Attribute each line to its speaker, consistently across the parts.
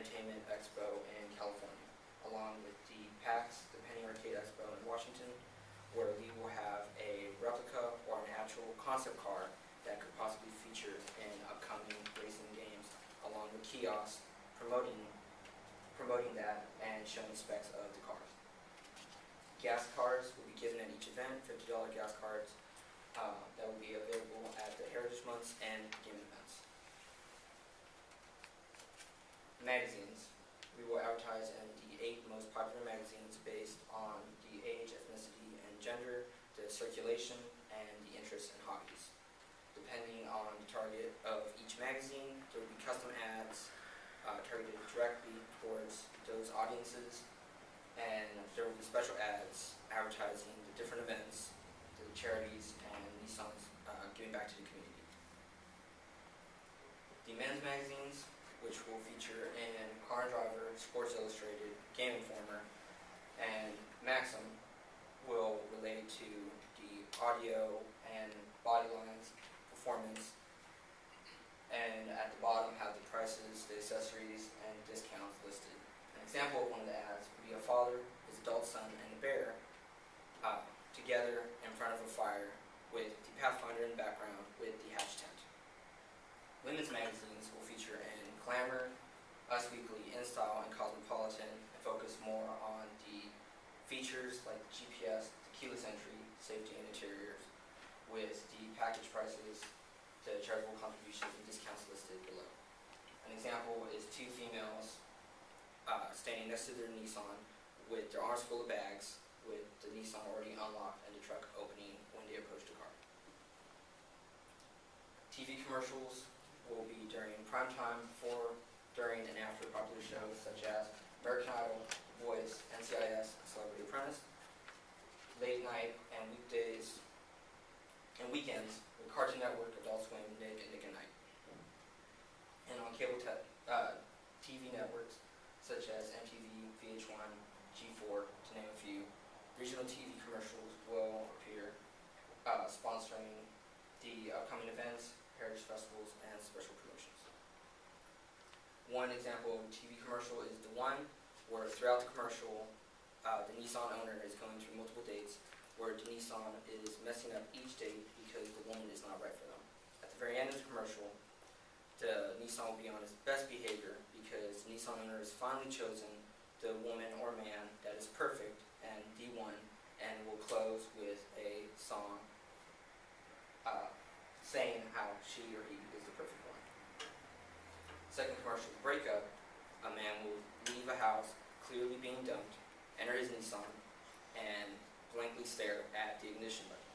Speaker 1: Entertainment Expo in California, along with the PAX, the Penny Arcade Expo in Washington, where we will have a replica or an actual concept car that could possibly feature in upcoming racing games, along with kiosks promoting that and showing specs of the cars. Gas cards will be given at each event, $50 gas cards that will be available at the Heritage Months and gaming events. Magazines. We will advertise in the 8 most popular magazines based on the age, ethnicity, and gender, the circulation, and the interests and hobbies. Depending on the target of each magazine, there will be custom ads targeted directly towards those audiences, and there will be special ads advertising the different events, the charities, and Nissan's giving back to the community. The men's magazines, which will feature in Car and Driver, Sports Illustrated, Game Informer, and Maxim, will relate to the audio and body lines, performance, and at the bottom have the prices, the accessories, and discounts listed. An example of one of the ads would be a father, his adult son, and a bear together in front of a fire with the Pathfinder in the background with the hatch tent. Women's magazines will feature in Glamour, Us Weekly, InStyle, and Cosmopolitan, and focus more on the features like GPS, the keyless entry, safety, and interiors, with the package prices, the charitable contributions, and discounts listed below. An example is 2 females standing next to their Nissan with their arms full of bags, with the Nissan already unlocked and the truck opening when they approach the car. TV commercials will be during prime time, before, during, and after popular shows such as American Idol, Voice, NCIS, and Celebrity Apprentice. Late night and weekdays and weekends with Cartoon Network, Adult Swim, Nick, and Nick at Night. And on cable TV networks such as MTV, VH1, G4, to name a few, regional TV commercials will appear sponsoring the upcoming events, heritage festivals, and special promotions. One example of a TV commercial is the one where throughout the commercial, the Nissan owner is going through multiple dates where the Nissan is messing up each date because the woman is not right for them. At the very end of the commercial, the Nissan will be on its best behavior because the Nissan owner has finally chosen the woman or man that is perfect and the one, and will close with a song saying how she or he is the perfect one. Second commercial, Breakup. A man will leave a house clearly being dumped, enter his Nissan, and blankly stare at the ignition button.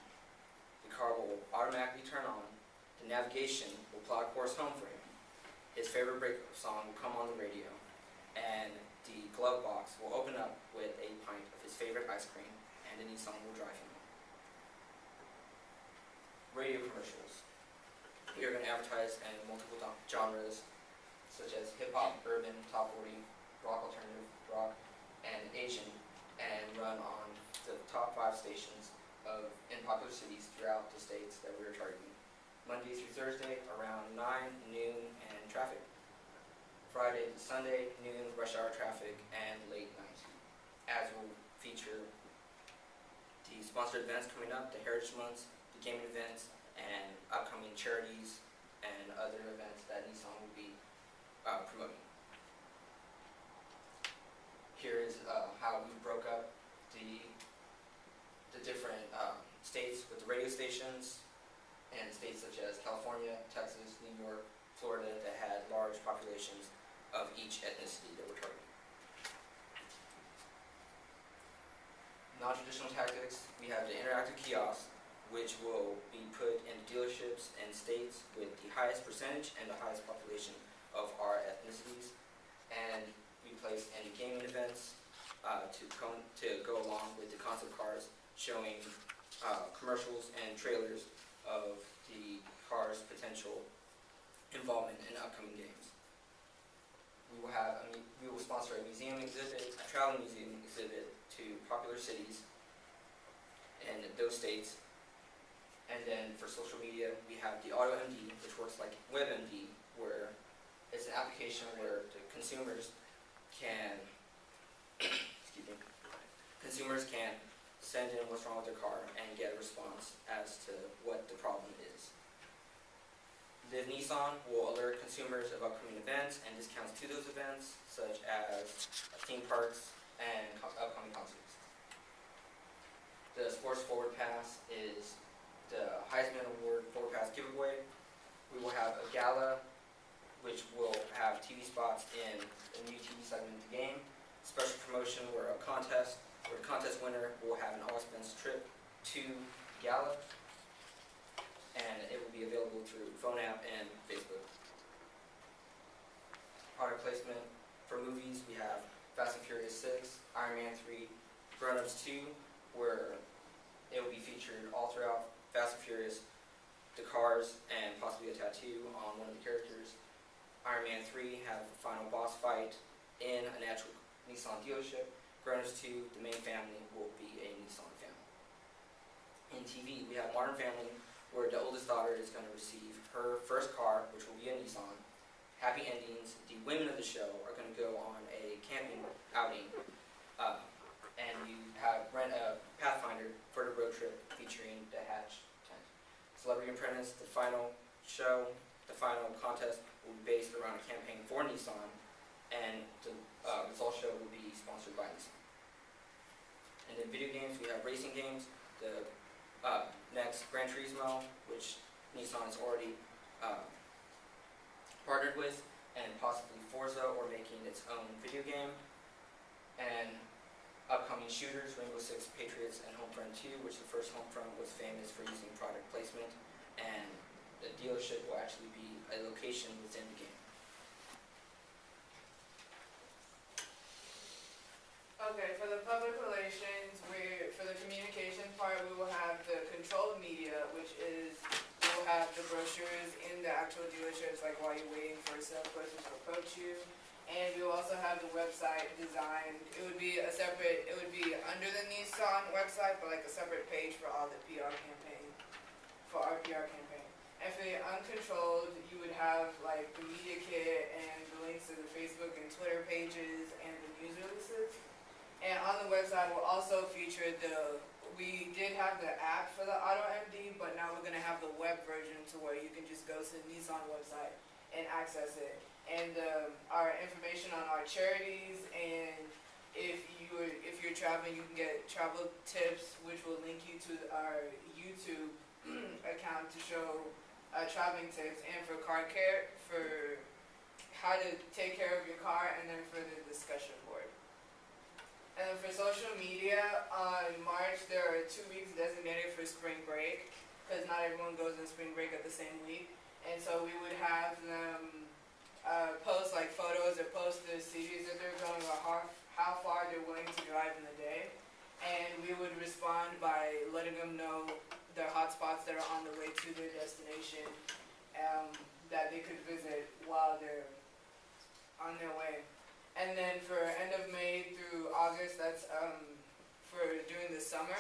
Speaker 1: The car will automatically turn on, the navigation will plot a course home for him, his favorite breakup song will come on the radio, and the glove box will open up with a pint of his favorite ice cream, and the Nissan will drive him home. Radio commercials. We are going to advertise in multiple genres, such as hip-hop, urban, top 40, rock, alternative, rock, and Asian, and run on the top 5 stations in popular cities throughout the states that we are targeting. Monday through Thursday, around 9, noon, and traffic. Friday to Sunday, noon, rush hour traffic, and late night. Ads will feature the sponsored events coming up, the Heritage Months, the gaming events, and upcoming charities and other events that Nissan will be promoting. Here is how we broke up the different states with the radio stations, and states such as California, Texas, New York, Florida, that had large populations of each ethnicity that we're targeting. Non-traditional tactics, we have the interactive kiosk, which will be put in dealerships and states with the highest percentage and the highest population of our ethnicities, and we place in gaming events to go along with the concept cars, showing commercials and trailers of the car's potential involvement in upcoming games. We will sponsor a museum exhibit, a travel museum exhibit to popular cities in those states. And then for social media, we have the AutoMD, which works like WebMD, where it's an application where the consumers can consumers can send in what's wrong with their car and get a response as to what the problem is. Live Nissan will alert consumers of upcoming events and discounts to those events, such as theme parks and upcoming concerts. The Sports Forward Pass is the Heisman Award Forward Pass giveaway. We will have a gala, which will have TV spots in a new TV segment of the game. Special promotion where the contest winner will have an all-expense trip to gala, and it will be available through phone app and Facebook. Product placement for movies, we have Fast and Furious 6, Iron Man 3, Grown Ups 2, where it will be featured all throughout Fast and Furious, the cars, and possibly a tattoo on one of the characters. Iron Man 3 have the final boss fight in an actual Nissan dealership. Grown Ups 2, the main family, will be a Nissan family. In TV, we have Modern Family, where the oldest daughter is going to receive her first car, which will be a Nissan. Happy Endings, the women of the show are going to go on a camping outing, and you rent a Pathfinder for the road trip featuring the Hatch tent. Celebrity Apprentice, the final show, the final contest will be based around a campaign for Nissan, and the result show will be sponsored by Nissan. And in video games, we have racing games. The next Gran Turismo, which Nissan has already partnered with, and possibly Forza, or making its own video game. And upcoming shooters, Rainbow Six Patriots and Homefront 2, which the first Homefront was famous for using product placement, and the dealership will actually be a location within the game.
Speaker 2: Okay, for the public relations, for the communication part, we will have the controlled media, which is, we will have the brochures in the actual dealerships, like while you're waiting for a salesperson to approach you. And we will also have the website designed. It would be under the Nissan website, but like a separate page for all the PR campaign, for our PR campaign. And for the uncontrolled, you would have like the media kit and the links to the Facebook and Twitter pages and the news releases. And on the website will also feature we did have the app for the Auto MD, but now we're going to have the web version to where you can just go to the Nissan website and access it. And our information on our charities, and if you're traveling, you can get travel tips, which will link you to our YouTube account to show traveling tips, and for car care, for how to take care of your car, and then for the discussion board. And for social media, on March, there are 2 weeks designated for spring break, because not everyone goes in spring break at the same week. And so we would have them post like photos or post the cities that they're going, or how far they're willing to drive in the day. And we would respond by letting them know their hotspots that are on the way to their destination, that they could visit while they're on their way. And then for end of May through August, that's for during the summer,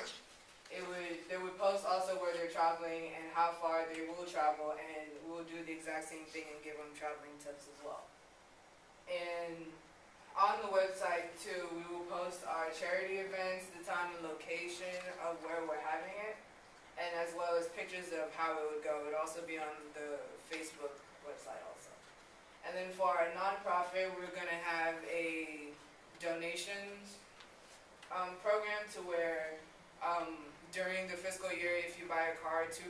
Speaker 2: they would post also where they're traveling and how far they will travel, and we'll do the exact same thing and give them traveling tips as well. And on the website too, we will post our charity events, the time and location of where we're having it, and as well as pictures of how it would go. It would also be on the Facebook website also. And then for our nonprofit, we're going to have a donations program to where during the fiscal year, if you buy a car, 2%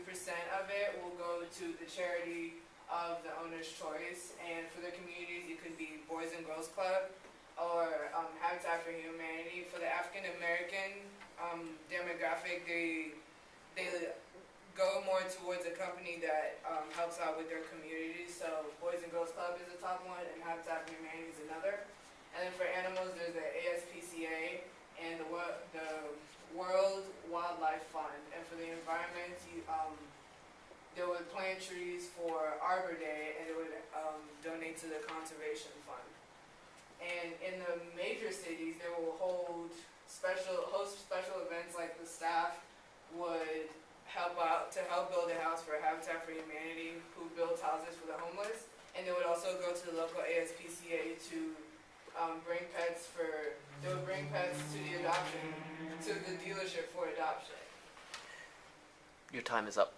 Speaker 2: of it will go to the charity of the owner's choice. And for the communities, it could be Boys and Girls Club or Habitat for Humanity. For the African American demographic, they go more towards a company that helps out with their communities. So Boys and Girls Club is the top one, and Habitat for Humanity is another. And then for animals, there's the ASPCA and the World Wildlife Fund. And for the environment, they would plant trees for Arbor Day, and it would donate to the Conservation Fund. And in the major cities, they will host special events, like the staff would help out to help build a house for Habitat for Humanity, who builds houses for the homeless. And they would also go to the local ASPCA to bring pets they would bring pets to the dealership for adoption.
Speaker 3: Your time is up.